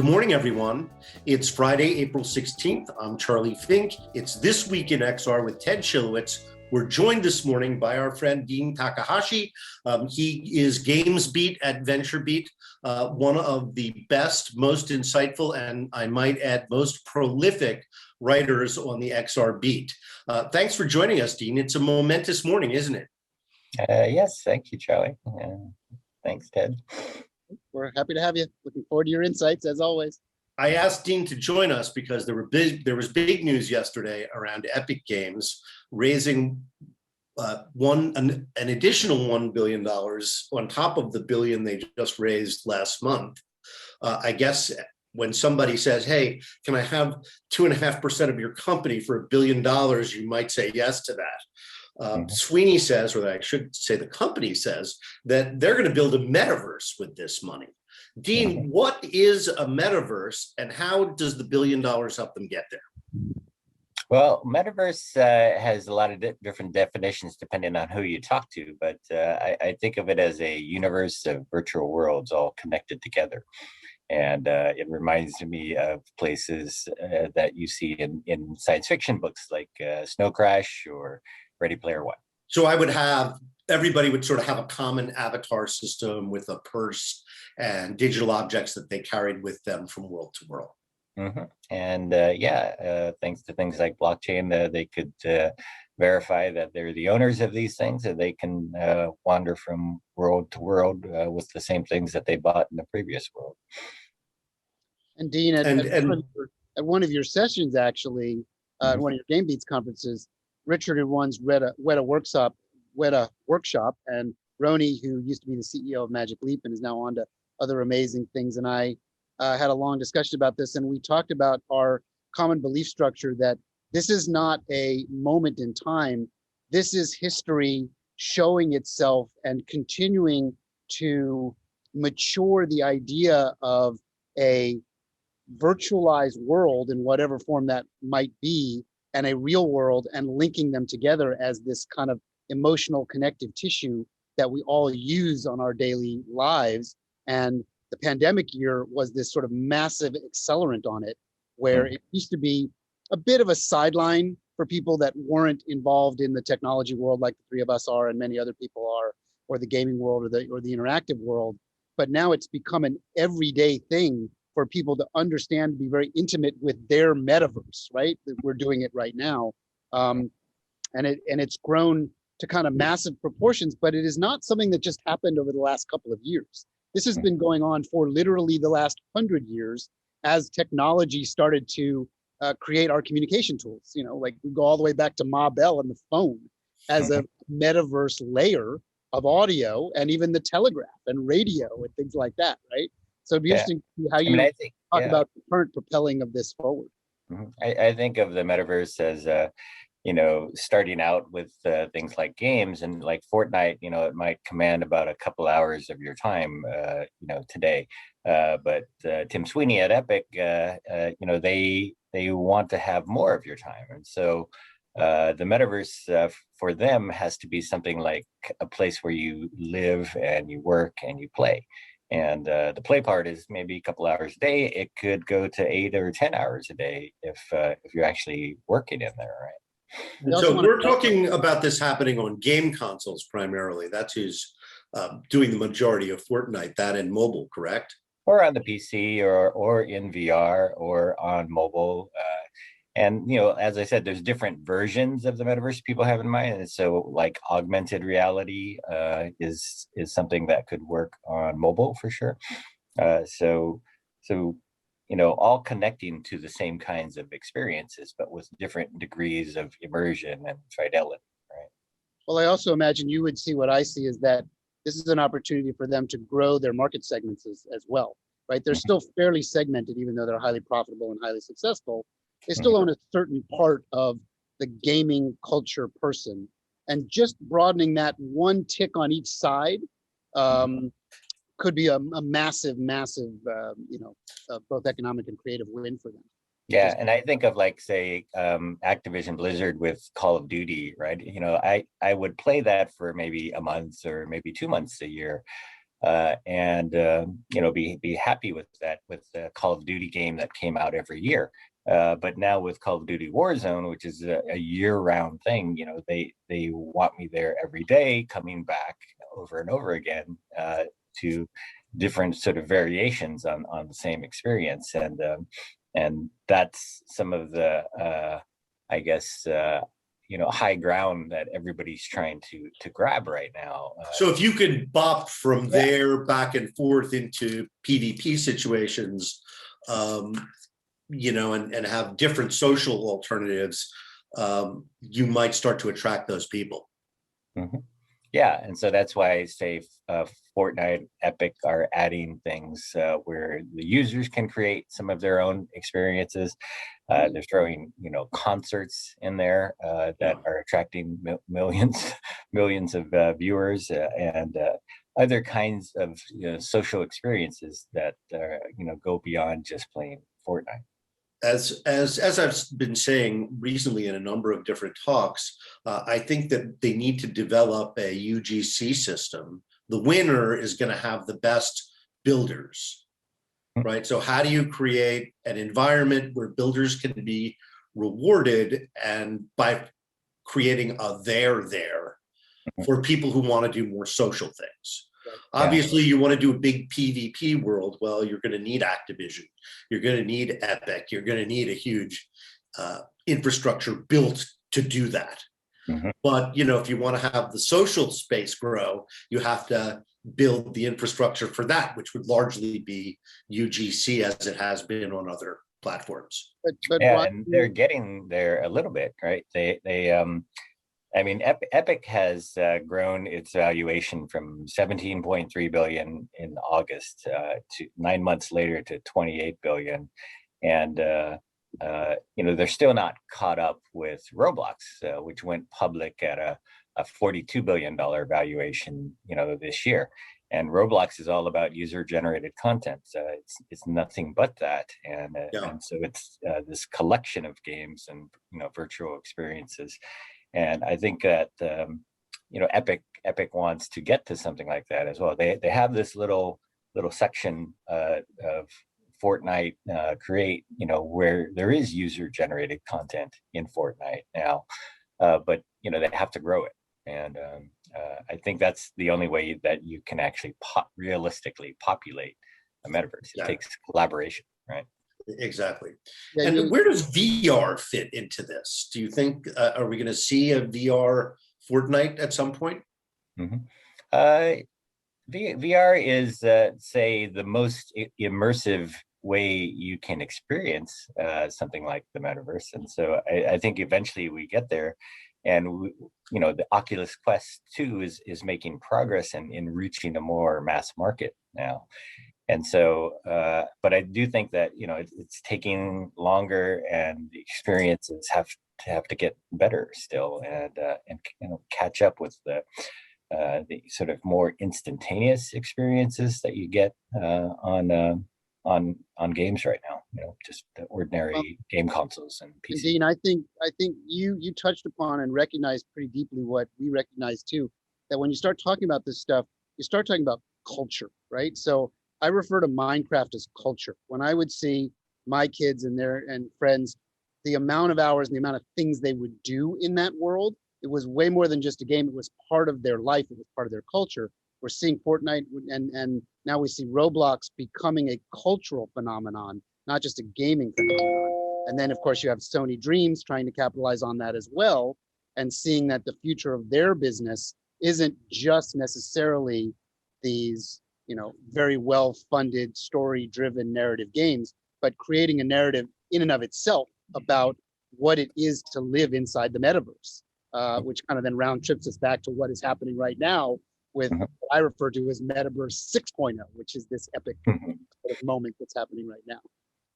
Good morning, everyone. It's Friday, April 16th. I'm Charlie Fink. It's This Week in XR with Ted Schilowitz. We're joined this morning by our friend Dean Takahashi. He is GamesBeat at VentureBeat, one of the best, most insightful, and I might add, most prolific writers on the XR beat. Thanks for joining us, Dean. It's a momentous morning, isn't it? Yes, thank you, Charlie. Thanks, Ted. We're happy to have you. Looking forward to your insights, as always. I asked Dean to join us because there was big news yesterday around Epic Games raising an additional $1 billion on top of the billion they just raised last month. I guess when somebody says, hey, can I have 2.5% of your company for $1 billion, you might say yes to that. Sweeney says, or I should say the company says, that they're going to build a metaverse with this money. Dean, what is a metaverse and how does the $1 billion help them get there? Well, metaverse has a lot of different definitions depending on who you talk to, but I think of it as a universe of virtual worlds all connected together. And it reminds me of places that you see in science fiction books like Snow Crash or Ready Player One. So everybody would sort of have a common avatar system with a purse and digital objects that they carried with them from world to world. And thanks to things like blockchain, they could verify that they're the owners of these things, and they can wander from world to world with the same things that they bought in the previous world. And Dean, at one of your sessions, actually, one of your GamesBeat conferences, Richard had once read a workshop, and Roni, who used to be the CEO of Magic Leap and is now on to other amazing things, and I had a long discussion about this, and we talked about our common belief structure that this is not a moment in time. This is history showing itself and continuing to mature the idea of a virtualized world in whatever form that might be, and a real world, and linking them together as this kind of emotional connective tissue that we all use on our daily lives. And the pandemic year was this sort of massive accelerant on it, where it used to be a bit of a sideline for people that weren't involved in the technology world like the three of us are and many other people are, or the gaming world or the interactive world. But now it's become an everyday thing for people to understand, to be very intimate with their metaverse, right? We're doing it right now. And it's grown to kind of massive proportions, but it is not something that just happened over the last couple of years. This has been going on for literally the last 100 years as technology started to create our communication tools. You know, like we go all the way back to Ma Bell and the phone as a metaverse layer of audio, and even the telegraph and radio and things like that, right? So it'd be interesting to see how you talk about the current propelling of this forward. I think of the metaverse as starting out with things like games, and like Fortnite, it might command about a couple hours of your time, today. But Tim Sweeney at Epic, they want to have more of your time. And so the metaverse for them has to be something like a place where you live and you work and you play. And the play part is maybe a couple hours a day. It could go to 8 or 10 hours a day if you're actually working in there, right? So we're talking about this happening on game consoles primarily. That's who's doing the majority of Fortnite, that and mobile, correct? Or on the PC or in VR or on mobile. And, as I said, there's different versions of the metaverse people have in mind. And so like augmented reality is something that could work on mobile for sure. So all connecting to the same kinds of experiences, but with different degrees of immersion and fidelity, right? Well, I also imagine you would see what I see is that this is an opportunity for them to grow their market segments as well, right? They're still fairly segmented, even though they're highly profitable and highly successful. They still own a certain part of the gaming culture person, and just broadening that one tick on each side could be a massive, both economic and creative win for them. Yeah, and I think of like, say, Activision Blizzard with Call of Duty, right? I would play that for maybe a month or maybe 2 months a year. and be happy with that, with the Call of Duty game that came out every year. But now with Call of Duty Warzone, which is a year-round thing, they want me there every day, coming back over and over again to different sort of variations on the same experience, and that's some of the I guess high ground that everybody's trying to grab right now. So if you could bop from there back and forth into PvP situations, and have different social alternatives, you might start to attract those people. Mm-hmm. Yeah, and so that's why I say Fortnite, Epic are adding things where the users can create some of their own experiences. They're throwing, concerts in there that are attracting millions of viewers, and other kinds of social experiences that go beyond just playing Fortnite. As I've been saying recently in a number of different talks, I think that they need to develop a UGC system. The winner is going to have the best builders, right? So how do you create an environment where builders can be rewarded, and by creating a there for people who want to do more social things? Obviously, you want to do a big PvP world. Well, you're going to need Activision. You're going to need Epic. You're going to need a huge infrastructure built to do that. Mm-hmm. But, if you want to have the social space grow, you have to build the infrastructure for that, which would largely be UGC, as it has been on other platforms. But and they're getting there a little bit, right? Epic has grown its valuation from 17.3 billion in August to 9 months later to 28 billion, and they're still not caught up with Roblox, which went public at a $42 billion valuation, this year. And Roblox is all about user-generated content. It's nothing but that, and so it's this collection of games and virtual experiences. And I think that Epic wants to get to something like that as well. They have this little section of Fortnite Create, where there is user-generated content in Fortnite now, but they have to grow it. And I think that's the only way that you can actually realistically populate a metaverse. It takes collaboration, right? Exactly. And where does VR fit into this? Do you think, are we going to see a VR Fortnite at some point? Mm-hmm. VR is, say, the most immersive way you can experience something like the metaverse. And so I think eventually we get there. And, the Oculus Quest 2 is making progress in reaching a more mass market now. And so, but I do think that, it's taking longer, and the experiences have to get better still, and catch up with the sort of more instantaneous experiences that you get on games right now. Just the ordinary game consoles and PCs. Dean, I think you touched upon and recognized pretty deeply what we recognize too, that when you start talking about this stuff, you start talking about culture, right? So I refer to Minecraft as culture. When I would see my kids and their friends, the amount of hours and the amount of things they would do in that world, it was way more than just a game. It was part of their life. It was part of their culture. We're seeing Fortnite, and now we see Roblox becoming a cultural phenomenon, not just a gaming phenomenon. And then, of course, you have Sony Dreams trying to capitalize on that as well, and seeing that the future of their business isn't just necessarily these very well-funded, story-driven narrative games, but creating a narrative in and of itself about what it is to live inside the metaverse, which kind of then round trips us back to what is happening right now with what I refer to as Metaverse 6.0, which is this epic sort of moment that's happening right now.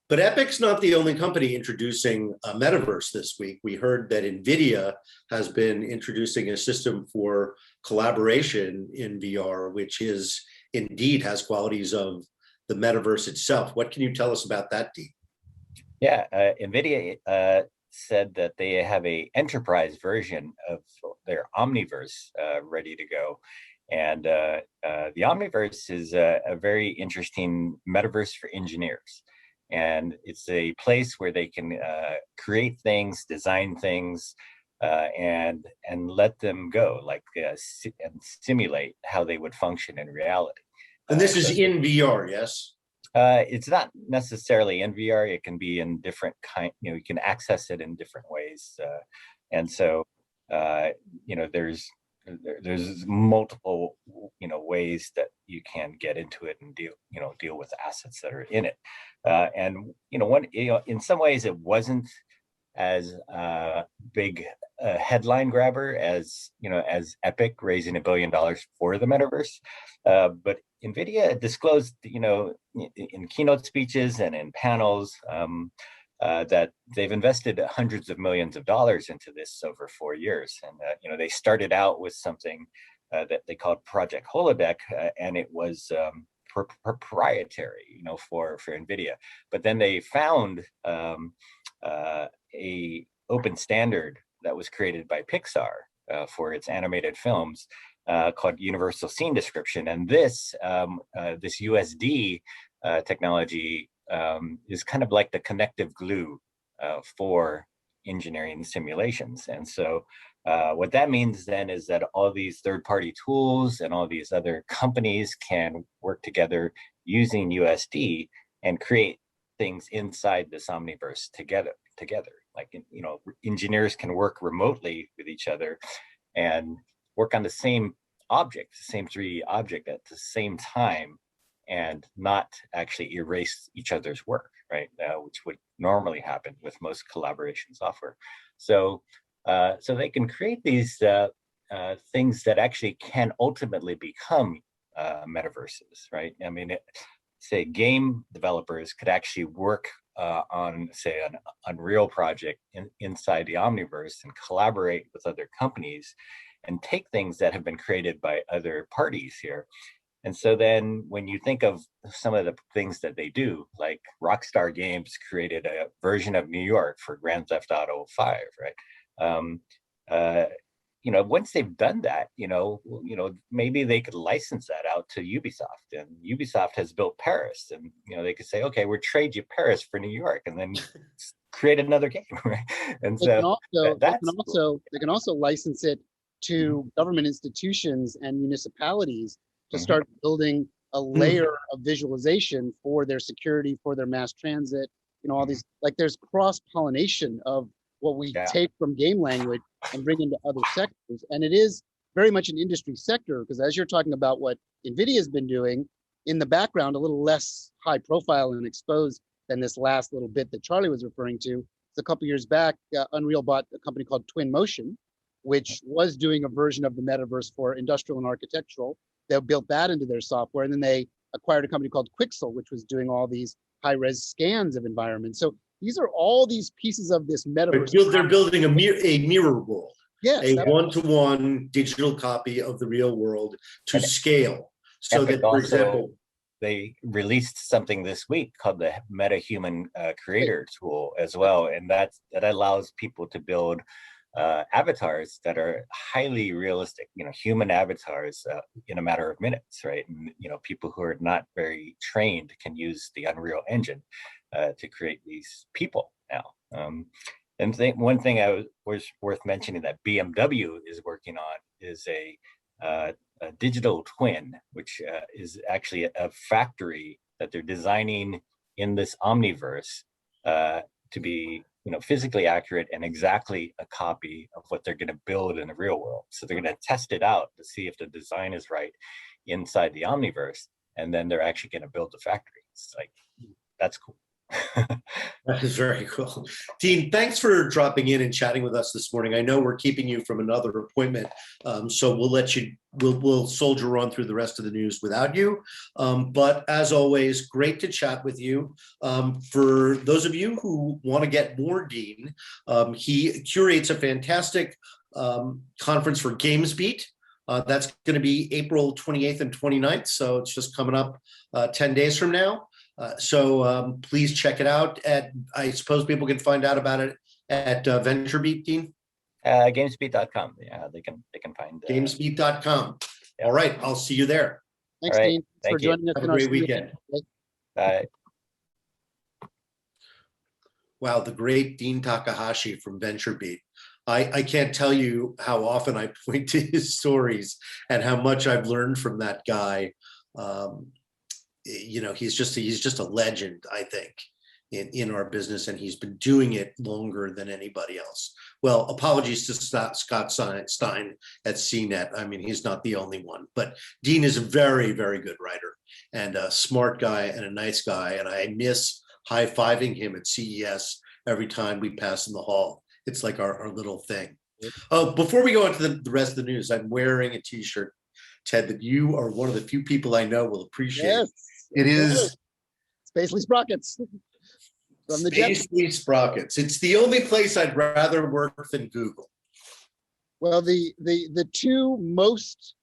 But Epic's not the only company introducing a metaverse this week. We heard that NVIDIA has been introducing a system for collaboration in VR, which indeed has qualities of the metaverse itself. What can you tell us about that, Dean? Yeah, NVIDIA said that they have a enterprise version of their Omniverse ready to go. And the Omniverse is a very interesting metaverse for engineers. And it's a place where they can create things, design things, and let them go, like and simulate how they would function in reality. And this is in VR, yes? It's not necessarily in VR. It can be in different you can access it in different ways. And so, there's multiple, ways that you can get into it and deal with assets that are in it. In some ways it wasn't as big a headline grabber as Epic raising $1 billion for the metaverse, but NVIDIA disclosed, in keynote speeches and in panels, that they've invested hundreds of millions of dollars into this over 4 years, and they started out with something that they called Project Holodeck, and it was proprietary, for NVIDIA. But then they found a open standard that was created by Pixar for its animated films, called Universal Scene Description, and this USD technology is kind of like the connective glue for engineering simulations. And so what that means then is that all these third-party tools and all these other companies can work together using USD and create things inside this Omniverse together. Like, engineers can work remotely with each other and work on the same object, the same 3D object at the same time, and not actually erase each other's work, right? Which would normally happen with most collaboration software. So they can create these things that actually can ultimately become metaverses, right? I mean, say game developers could actually work on, say, an Unreal project inside the Omniverse and collaborate with other companies and take things that have been created by other parties here. And so then when you think of some of the things that they do, like Rockstar Games created a version of New York for Grand Theft Auto 5, right? Once they've done that, maybe they could license that out to Ubisoft, and Ubisoft has built Paris, and they could say, okay, we'll trade you Paris for New York, and then create another game, right? And they can also license it to government institutions and municipalities to start building a layer of visualization for their security, for their mass transit, all these, like, there's cross-pollination of what we take from game language and bring into other sectors. And it is very much an industry sector, because as you're talking about what NVIDIA has been doing in the background, a little less high profile and exposed than this last little bit that Charlie was referring to. A couple years back, Unreal bought a company called Twin Motion, which was doing a version of the metaverse for industrial and architectural. They built that into their software, and then they acquired a company called Quixel, which was doing all these high-res scans of environments. So these are all these pieces of this metaverse. They're building a mirror world, yes, a one-to-one digital copy of the real world to scale. So Epic that, for example, they released something this week called the MetaHuman Creator tool as well, and that allows people to build avatars that are highly realistic, human avatars in a matter of minutes, right? And people who are not very trained can use the Unreal Engine to create these people now. And one thing was worth mentioning that BMW is working on is a digital twin, which is actually a factory that they're designing in this Omniverse to be physically accurate and exactly a copy of what they're going to build in the real world. So they're going to test it out to see if the design is right inside the Omniverse, and then they're actually going to build the factory. It's like, that's cool. That is very cool. Dean, thanks for dropping in and chatting with us this morning. I know we're keeping you from another appointment, so we'll soldier on through the rest of the news without you. But as always, great to chat with you. For those of you who want to get more Dean, he curates a fantastic conference for GamesBeat. That's going to be April 28th and 29th, so it's just coming up 10 days from now. So please check it out. I suppose people can find out about it at VentureBeat, Dean? GamesBeat.com. Yeah, they can find GamesBeat.com. Yeah. All right, I'll see you there. Thanks, All right. Dean. Thanks Thank for you. joining us. Have in a our great studio weekend. today. Bye. Wow, the great Dean Takahashi from VentureBeat. I can't tell you how often I point to his stories and how much I've learned from that guy. You know, he's just a legend, I think, in our business, and he's been doing it longer than anybody else. Well, apologies to Scott Stein at CNET. I mean, he's not the only one, but Dean is a very, very good writer and a smart guy and a nice guy. And I miss high-fiving him at CES every time we pass in the hall. It's like our little thing. Oh, before we go into the rest of the news, I'm wearing a t-shirt, Ted, that you are one of the few people I know will appreciate. Yes, It is Spacely Sprockets from the Jets. Spacely Sprockets. It's the only place I'd rather work than Google. Well, the two most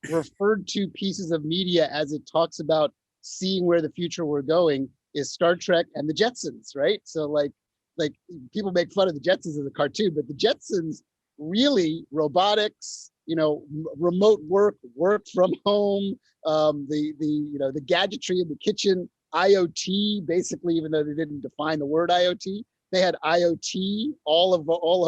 referred to pieces of media as it talks about seeing where the future we're going is Star Trek and the Jetsons, right? So like people make fun of the Jetsons as a cartoon, but the Jetsons really robotics, you know, remote work from home, the gadgetry in the kitchen, IoT, basically, even though they didn't define the word IoT, they had IoT all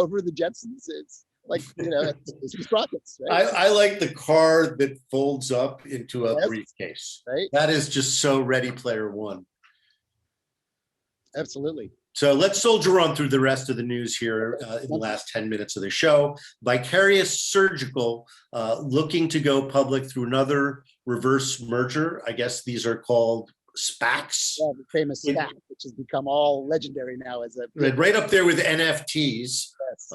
over the Jetsons. It's like, you know, it's sprockets, right? I like the car that folds up into a briefcase. Right. That is just so Ready Player One. Absolutely. So let's soldier on through the rest of the news here in the last 10 minutes of the show. Vicarious Surgical looking to go public through another reverse merger. I guess these are called SPACs. Yeah, the famous SPAC, which has become all legiondary now as a right up there with NFTs. Yes.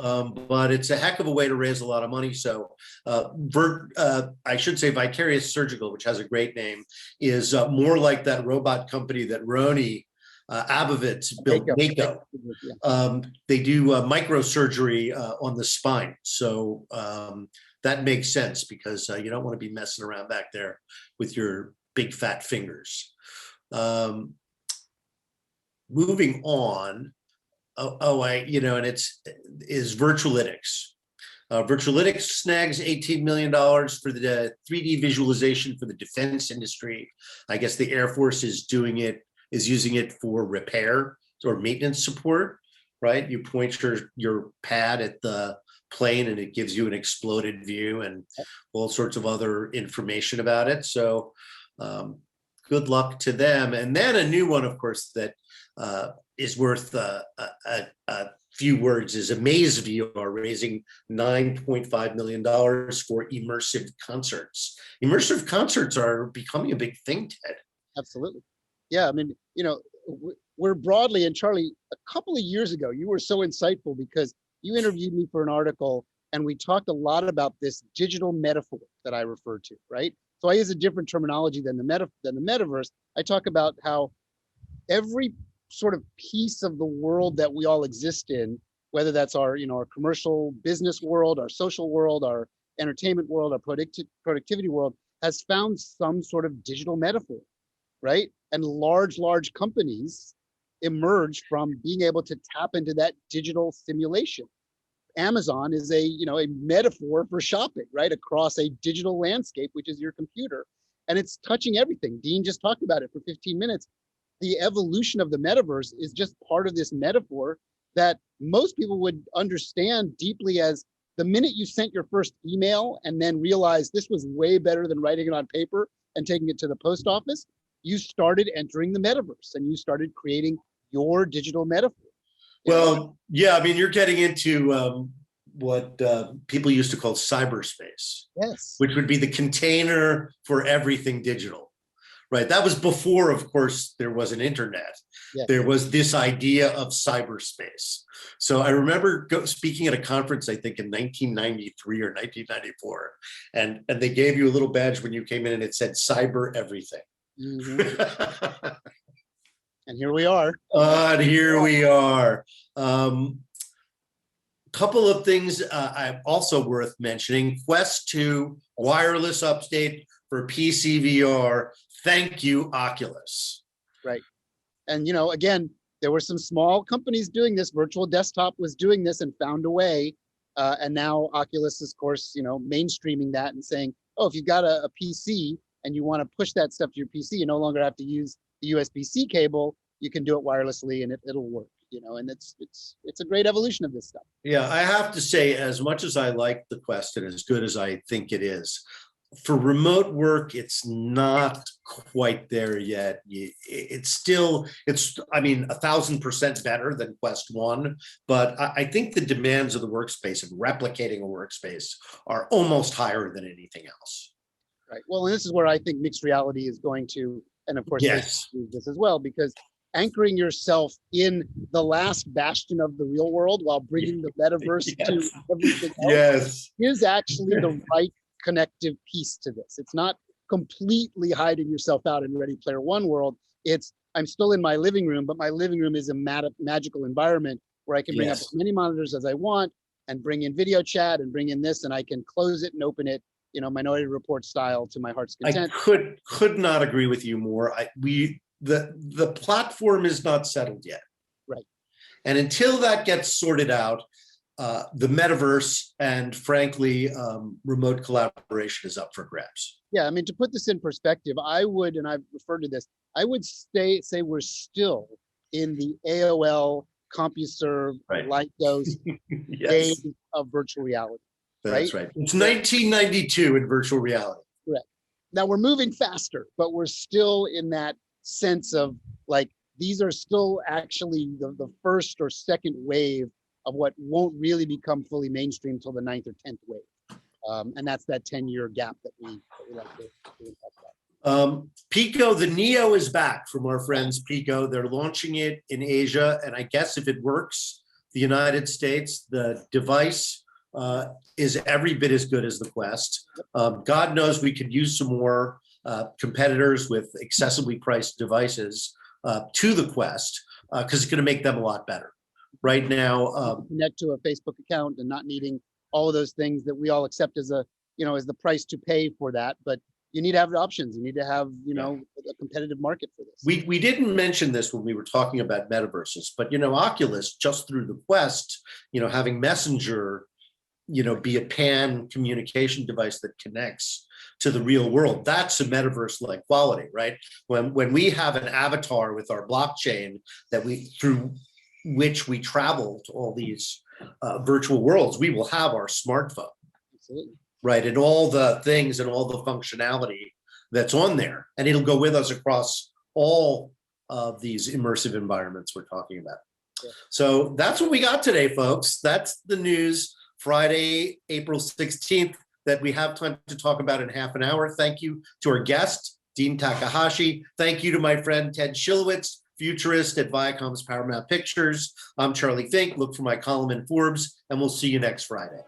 But it's a heck of a way to raise a lot of money. So I should say Vicarious Surgical, which has a great name, is more like that robot company that Roni Abovitz built, Mako. They do microsurgery on the spine. So that makes sense because you don't want to be messing around back there with your big fat fingers. Moving on. And is Virtualytics. Virtualytics snags $18 million for the 3D visualization for the defense industry. I guess the Air Force is using it for repair or maintenance support, right? You point your pad at the plane and it gives you an exploded view and all sorts of other information about it. So good luck to them. And then a new one, of course, that is worth a few words is Amaze VR, raising $9.5 million for immersive concerts. Immersive concerts are becoming a big thing, Ted. Absolutely. Yeah, I mean, we're broadly, and Charlie, a couple of years ago, you were so insightful because you interviewed me for an article and we talked a lot about this digital metaphor that I referred to, right? So I use a different terminology than the metaverse. I talk about how every sort of piece of the world that we all exist in, whether that's our commercial business world, our social world, our entertainment world, our productivity world, has found some sort of digital metaphor, right? And large companies emerge from being able to tap into that digital simulation. Amazon is a metaphor for shopping, right? Across a digital landscape, which is your computer. And it's touching everything. Dean just talked about it for 15 minutes. The evolution of the metaverse is just part of this metaphor that most people would understand deeply as the minute you sent your first email and then realized this was way better than writing it on paper and taking it to the post office, you started entering the metaverse and you started creating your digital metaphor. Well, yeah, I mean, you're getting into what people used to call cyberspace, yes, which would be the container for everything digital, right? That was before, of course, there was an internet. Yes. There was this idea of cyberspace. So I remember speaking at a conference, I think in 1993 or 1994, and they gave you a little badge when you came in and it said cyber everything. Mm-hmm. And here we are. Couple of things also worth mentioning. Quest 2 wireless update for PC VR. Thank you, Oculus. Right. And, again, there were some small companies doing this. Virtual Desktop was doing this and found a way. And now Oculus is, of course, mainstreaming that and saying, oh, if you've got a PC and you want to push that stuff to your PC, you no longer have to use the USB-C cable. You can do it wirelessly, and it'll work. And it's a great evolution of this stuff. Yeah, I have to say, as much as I like the Quest and as good as I think it is, for remote work, it's not quite there yet. I mean, 1,000% better than Quest 1, but I think the demands of the workspace and replicating a workspace are almost higher than anything else. Right. Well, and this is where I think mixed reality is going to, and of course, yes, use this as well, because anchoring yourself in the last bastion of the real world while bringing the metaverse yes. to everything else yes. is actually the right connective piece to this. It's not completely hiding yourself out in Ready Player One world. It's, I'm still in my living room, but my living room is a magical environment where I can bring up as many monitors as I want and bring in video chat and bring in this, and I can close it and open it, Minority Report style to my heart's content. I could not agree with you more. The platform is not settled yet. Right. And until that gets sorted out, the metaverse and frankly, remote collaboration is up for grabs. Yeah, I mean, to put this in perspective, I would, and I've referred to this, I would say we're still in the AOL, CompuServe, Lycos days of virtual reality. That's right. It's 1992 in virtual reality. Correct. Now we're moving faster, but we're still in that sense of like, these are still actually the first or second wave of what won't really become fully mainstream till the 9th or 10th wave. And that's that 10-year gap that we like to talk about. Pico, the Neo is back from our friends Pico. They're launching it in Asia. And I guess if it works, the United States, the device is every bit as good as the Quest. God knows we could use some more competitors with accessibly priced devices to the Quest because it's going to make them a lot better. Right now, connect to a Facebook account and not needing all of those things that we all accept as as the price to pay for that. But you need to have options. You need to have a competitive market for this. We didn't mention this when we were talking about metaverses, but Oculus just through the Quest, having Messenger, be a pan communication device that connects to the real world. That's a metaverse-like quality, right? When we have an avatar with our blockchain through which we travel to all these virtual worlds, we will have our smartphone. Absolutely. Right, and all the things and all the functionality that's on there, and it'll go with us across all of these immersive environments we're talking about. Yeah. So that's what we got today, folks. That's the news, Friday, April 16th, that we have time to talk about in half an hour. Thank you to our guest, Dean Takahashi. Thank you to my friend, Ted Schilowitz, Futurist at Viacom's Paramount Pictures. I'm Charlie Fink. Look for my column in Forbes, and we'll see you next Friday.